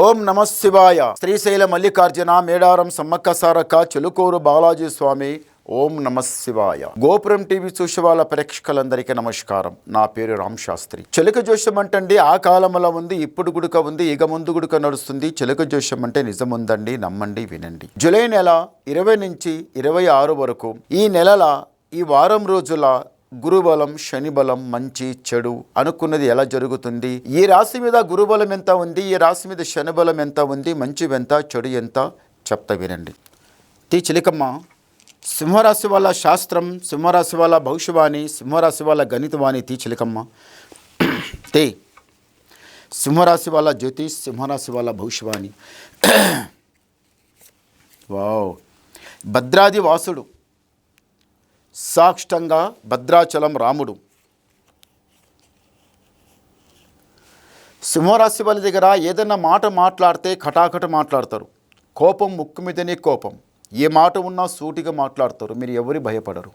ఓం నమ శివాయ. శ్రీశైల మల్లికార్జున మేడారం సమ్మక్క సారక్క చెలుకూరు బాలాజీ స్వామి. ఓం నమ శివాయ. గోపురం టీవీ చూసే వాళ్ళ ప్రేక్షకులందరికీ నమస్కారం. నా పేరు రామ్ శాస్త్రి. చెలుక జోష్యం అంటండి ఆ కాలంలో ఉంది, ఇప్పుడు గుడుక ఉంది, ఇక ముందు గుడుక నడుస్తుంది. చెలుక జోష్యం అంటే నిజముందండి, నమ్మండి, వినండి. జూలై నెల 20 నుంచి 26 వరకు ఈ నెలల ఈ వారం రోజుల గురుబలం, శనిబలం, మంచి చెడు అనుకున్నది ఎలా జరుగుతుంది, ఈ రాశి మీద గురుబలం ఎంత ఉంది, ఈ రాశి మీద శనిబలం ఎంత ఉంది, మంచి ఎంత చెడు ఎంత చెప్తా వినండి. చిలికమ్మ, సింహరాశి వాళ్ళ శాస్త్రం, సింహరాశి వాళ్ళ భవిష్యవాణి, సింహరాశి వాళ్ళ గణితవాణి. చిలికమ్మ సింహరాశి వాళ్ళ జ్యోతిష్, సింహరాశి వాళ్ళ భవిష్యవాణి. వావ్. భద్రాది వాసుడు, సాక్షంగా భద్రాచలం రాముడు. సింహరాశి వాళ్ళ దగ్గర ఏదన్నా మాట మాట్లాడితే కటాకట మాట్లాడతారు. కోపం ముక్కు మీదనే కోపం. ఏ మాట ఉన్నా సూటిగా మాట్లాడతారు. మీరు ఎవరి భయపడరు.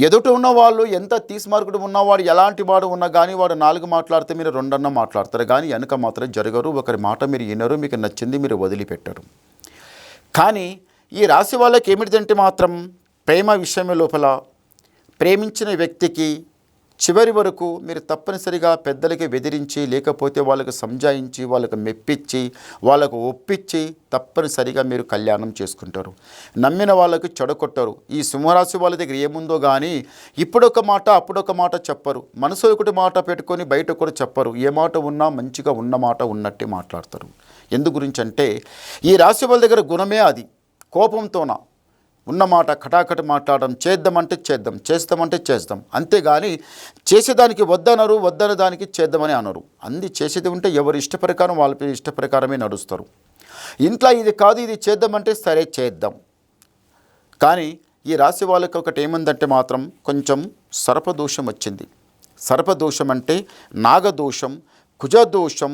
ఎదుట ఉన్న వాళ్ళు ఎంత తీసిమార్కుడు ఉన్నవాడు, ఎలాంటి వాడు ఉన్నా కానీ వాడు 4 మాట్లాడితే మీరు 2 మాట్లాడతారు. కానీ వెనక మాత్రం జరగరు. ఒకరి మాట మీరు వినరు. మీకు నచ్చింది మీరు వదిలిపెట్టరు. కానీ ఈ రాశి వాళ్ళకి ఏమిటిదంటే మాత్రం ప్రేమ విషయమే లోపల ప్రేమించిన వ్యక్తికి చివరి వరకు మీరు తప్పనిసరిగా పెద్దలకి బెదిరించి, లేకపోతే వాళ్ళకు సంజాయించి, వాళ్ళకు మెప్పించి, వాళ్ళకు ఒప్పించి తప్పనిసరిగా మీరు కళ్యాణం చేసుకుంటారు. నమ్మిన వాళ్ళకు చెడగొట్టరు. ఈ సింహరాశి వాళ్ళ దగ్గర ఏముందో కానీ ఇప్పుడొక మాట అప్పుడొక మాట చెప్పరు. మనసు ఒకటి మాట పెట్టుకొని బయట కూడా చెప్పరు. ఏ మాట ఉన్నా మంచిగా ఉన్న మాట ఉన్నట్టే మాట్లాడతారు. ఎందు గురించి అంటే ఈ రాశి వాళ్ళ దగ్గర గుణమే అది. కోపంతోన ఉన్నమాట కటాకట మాట్లాడడం. చేద్దామంటే చేద్దాం, చేస్తామంటే చేస్తాం. అంతేగాని చేసేదానికి వద్దనరు, వద్దన దానికి చేద్దామని అనరు. అంది చేసేది ఉంటే ఎవరి ఇష్ట ప్రకారం వాళ్ళ ఇష్ట ప్రకారమే నడుస్తారు. ఇంట్లో ఇది కాదు ఇది చేద్దామంటే సరే చేద్దాం. కానీ ఈ రాశి వాళ్ళకి ఒకటి ఏముందంటే మాత్రం కొంచెం సర్పదోషం వచ్చింది. సర్పదోషం అంటే నాగదోషం, కుజదోషం,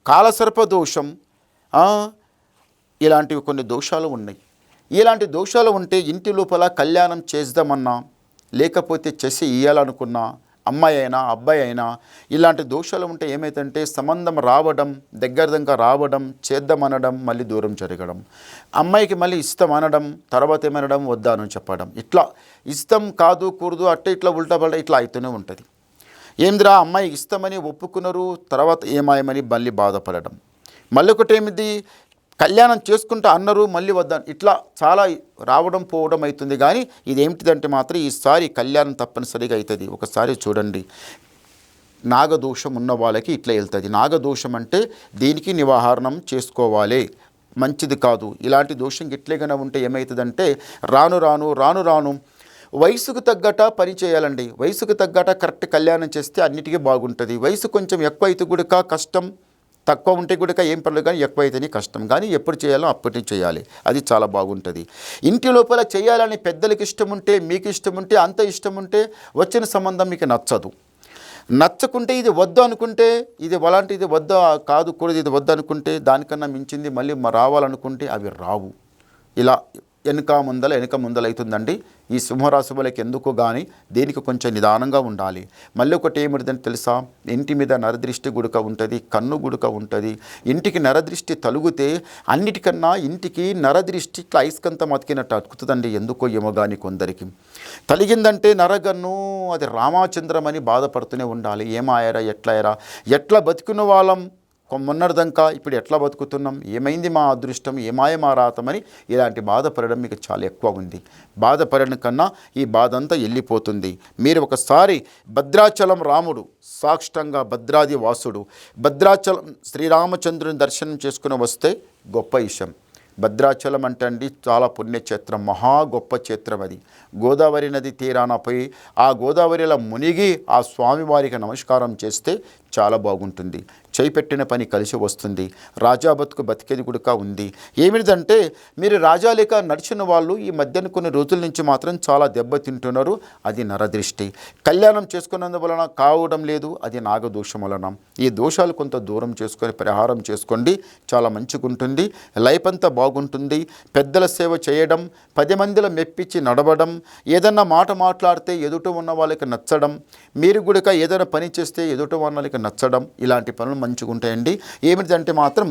కాలసర్పదోషం, ఇలాంటివి కొన్ని దోషాలు ఉన్నాయి. ఇలాంటి దోషాలు ఉంటే ఇంటి లోపల కళ్యాణం చేద్దామన్నా, లేకపోతే చేసి ఇవ్వాలనుకున్నా, అమ్మాయి అయినా అబ్బాయి అయినా ఇలాంటి దోషాలు ఉంటే ఏమైతుందంటే సంబంధం రావడం, దగ్గరగా రావడం, చేద్దామనడం, మళ్ళీ దూరం జరగడం, అమ్మాయికి మళ్ళీ ఇష్టం అనడం, తర్వాత ఏమనడం వద్దాను చెప్పడం, ఇట్లా ఇష్టం కాదు కూడదు అట్టే ఇట్లా ఉల్టా పల్టా ఇట్లా అవుతూనే ఉంటుంది. ఏందిరా అమ్మాయి ఇష్టమని ఒప్పుకున్నారు, తర్వాత ఏమాయమని మళ్ళీ బాధపడడం. మళ్ళీ ఒకటి ఏమిది, కళ్యాణం చేసుకుంటా అన్నారు మళ్ళీ వద్దాను, ఇట్లా చాలా రావడం పోవడం అవుతుంది. కానీ ఇదేమిటిదంటే మాత్రం ఈసారి కళ్యాణం తప్పనిసరిగా అవుతుంది. ఒకసారి చూడండి, నాగదోషం ఉన్న వాళ్ళకి ఇట్లా వెళ్తుంది. నాగదోషం అంటే దీనికి నివారణం చేసుకోవాలి, మంచిది కాదు. ఇలాంటి దోషం ఇట్లేగానే ఉంటే ఏమవుతుందంటే రాను రాను రాను రాను వయసుకు తగ్గట పని చేయాలండి. వయసుకు తగ్గట కరెక్ట్ కళ్యాణం చేస్తే అన్నిటికీ బాగుంటుంది. వయసు కొంచెం ఎక్కువ అయితే కూడా కష్టం, తక్కువ ఉంటే కూడా ఏం పర్లేదు. కానీ ఎక్కువ అయితేనే కష్టం. కానీ ఎప్పుడు చేయాలో అప్పటి చేయాలి. అది చాలా బాగుంటుంది. ఇంటి లోపల చేయాలని పెద్దలకి ఇష్టం ఉంటే, మీకు ఇష్టం ఉంటే, అంత ఇష్టం ఉంటే వచ్చిన సంబంధం మీకు నచ్చదు. నచ్చకుంటే ఇది వద్దు అనుకుంటే, ఇది అలాంటి ఇది వద్దు కాదు కూడదు ఇది వద్దు అనుకుంటే, దానికన్నా మించింది మళ్ళీ రావాలనుకుంటే అవి రావు. ఇలా వెనుక ముందల అవుతుందండి. ఈ సింహరాశి వాళ్ళకి ఎందుకు కానీ దేనికి కొంచెం నిదానంగా ఉండాలి. మళ్ళీ ఒకటి ఏమిటిదని తెలుసా, ఇంటి మీద నరదృష్టి గుడుక ఉంటుంది, కన్ను గుడుక ఉంటుంది. ఇంటికి నరదృష్టి తలుగుతే అన్నిటికన్నా ఇంటికి నరదృష్టి ఇట్లా ఐస్కంతం అతికినట్టు అతుకుతుందండి. ఎందుకో ఏమో కానీ కొందరికి తలిగిందంటే నరగన్ను అది రామచంద్రం అని బాధపడుతూనే ఉండాలి. ఏమాయరా ఎట్లా బతికిన వాళ్ళం మొన్నటిదాకా ఇప్పుడు ఎట్లా బతుకుతున్నాం, ఏమైంది మా అదృష్టం, ఏమాయ మా రాతమని ఇలాంటి బాధపడడం మీకు చాలా ఎక్కువ ఉంది. బాధపడడం కన్నా ఈ బాధ అంతా వెళ్ళిపోతుంది. మీరు ఒకసారి భద్రాచలం రాముడు, సాక్షంగా భద్రాది వాసుడు, భద్రాచలం శ్రీరామచంద్రుని దర్శనం చేసుకుని వస్తే గొప్ప విషయం. భద్రాచలం అంటే అండి చాలా పుణ్యక్షేత్రం, మహా గొప్ప క్షేత్రం. అది గోదావరి నది తీరాన పోయి ఆ గోదావరిలో మునిగి ఆ స్వామివారికి నమస్కారం చేస్తే చాలా బాగుంటుంది. చేయిపెట్టిన పని కలిసి వస్తుంది. రాజా బతుకు బతికేది కూడా ఉంది. ఏమిటంటే మీరు రాజా లేక నడిచిన వాళ్ళు ఈ మధ్యన కొన్ని రోజుల నుంచి మాత్రం చాలా దెబ్బతింటున్నారు. అది నరదృష్టి. కళ్యాణం చేసుకున్నందువలన కావడం లేదు, అది నాగదోషం వలన. ఈ దోషాలు కొంత దూరం చేసుకొని పరిహారం చేసుకోండి, చాలా మంచిగా ఉంటుంది. లైఫ్ అంతా బాగుంటుంది. పెద్దల సేవ చేయడం, 10 మందిలో మెప్పించి నడవడం, ఏదన్నా మాట మాట్లాడితే ఎదుట ఉన్న వాళ్ళకి నచ్చడం, మీరు కూడా ఏదైనా పని చేస్తే ఎదుట వాళ్ళకి నచ్చడం, ఇలాంటి పనులు మంచిగా ఉంటాయండి. ఏమిటంటే మాత్రం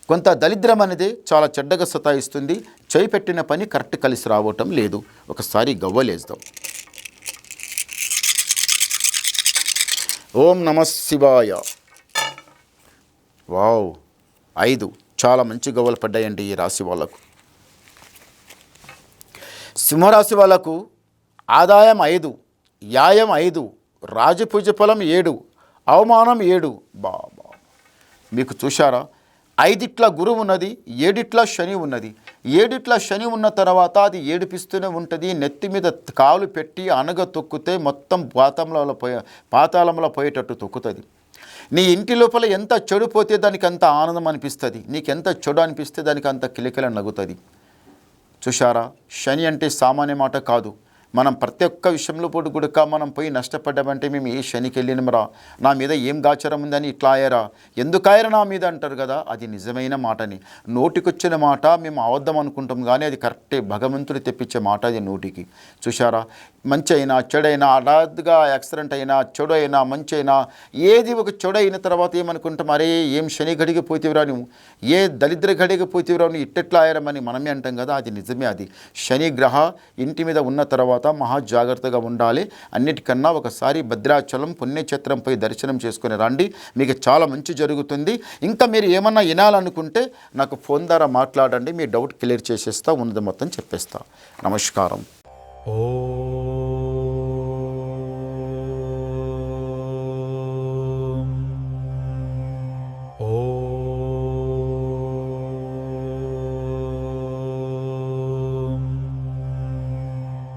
కొంత దరిద్రం అనేది చాలా చెడ్డగా సతాయిస్తుంది. చేయి పెట్టిన పని కరెక్ట్ కలిసి రావటం లేదు. ఒకసారి గవ్వలేద్దాం. ఓం నమ శివాయ. వావ్, 5 చాలా మంచి గవ్వలు పడ్డాయండి ఈ రాశి వాళ్ళకు. సింహరాశి వాళ్ళకు ఆదాయం 5, వ్యాయం 5, రాజపూజ ఫలం 7, అవమానం 7. బాబా, మీకు చూశారా, 5 గురువు ఉన్నది, 7 శని ఉన్నది. 7 శని ఉన్న తర్వాత అది ఏడిపిస్తూనే ఉంటుంది. నెత్తి మీద కాలు పెట్టి అనగ తొక్కితే మొత్తం పాతాళంలో పోయేటట్టు తొక్కుతుంది. నీ ఇంటి లోపల ఎంత చెడు పోతే దానికి అంత ఆనందం అనిపిస్తుంది, నీకెంత చెడు అనిపిస్తే దానికి అంత కిలకిల నవ్వుతుంది. చూశారా, శని అంటే సామాన్య మాట కాదు. మనం ప్రతి ఒక్క విషయంలో కూడా మనం పోయి నష్టపడ్డామంటే మేము ఏ శనికి వెళ్ళినమరా, నా మీద ఏం గాచరం ఉందని ఇట్లా అయ్యారా, ఎందుకు అయ్యారా నా మీద అంటారు కదా, అది నిజమైన మాటని. నోటికొచ్చిన మాట మేము అవద్దం అనుకుంటాం, కానీ అది కరెక్టే. భగవంతుడు తెప్పించే మాట అది నోటికి. చూశారా, మంచి అయినా చెడైనా, హఠాత్తుగా యాక్సిడెంట్ అయినా, చెడు అయినా మంచి అయినా, ఏది ఒక చెడు అయిన తర్వాత ఏమనుకుంటాం, అరే ఏం శని గడికి పోతేవిరా నువ్వు, ఏ దరిద్ర గడికి పోతేవిరా నువ్వు, ఇట్టెట్లా అయ్యారమని మనమే అంటాం కదా, అది నిజమే. అది శని గ్రహ ఇంటి మీద ఉన్న తర్వాత మహా జాగ్రత్తగా ఉండాలి. అన్నిటికన్నా ఒకసారి భద్రాచలం పుణ్యక్షేత్రంపై దర్శనం చేసుకుని రండి, మీకు చాలా మంచి జరుగుతుంది. ఇంకా మీరు ఏమన్నా వినాలనుకుంటే నాకు ఫోన్ ద్వారా మాట్లాడండి, మీ డౌట్ క్లియర్ చేసేస్తా, ఉన్నది మొత్తం చెప్పేస్తా. నమస్కారం.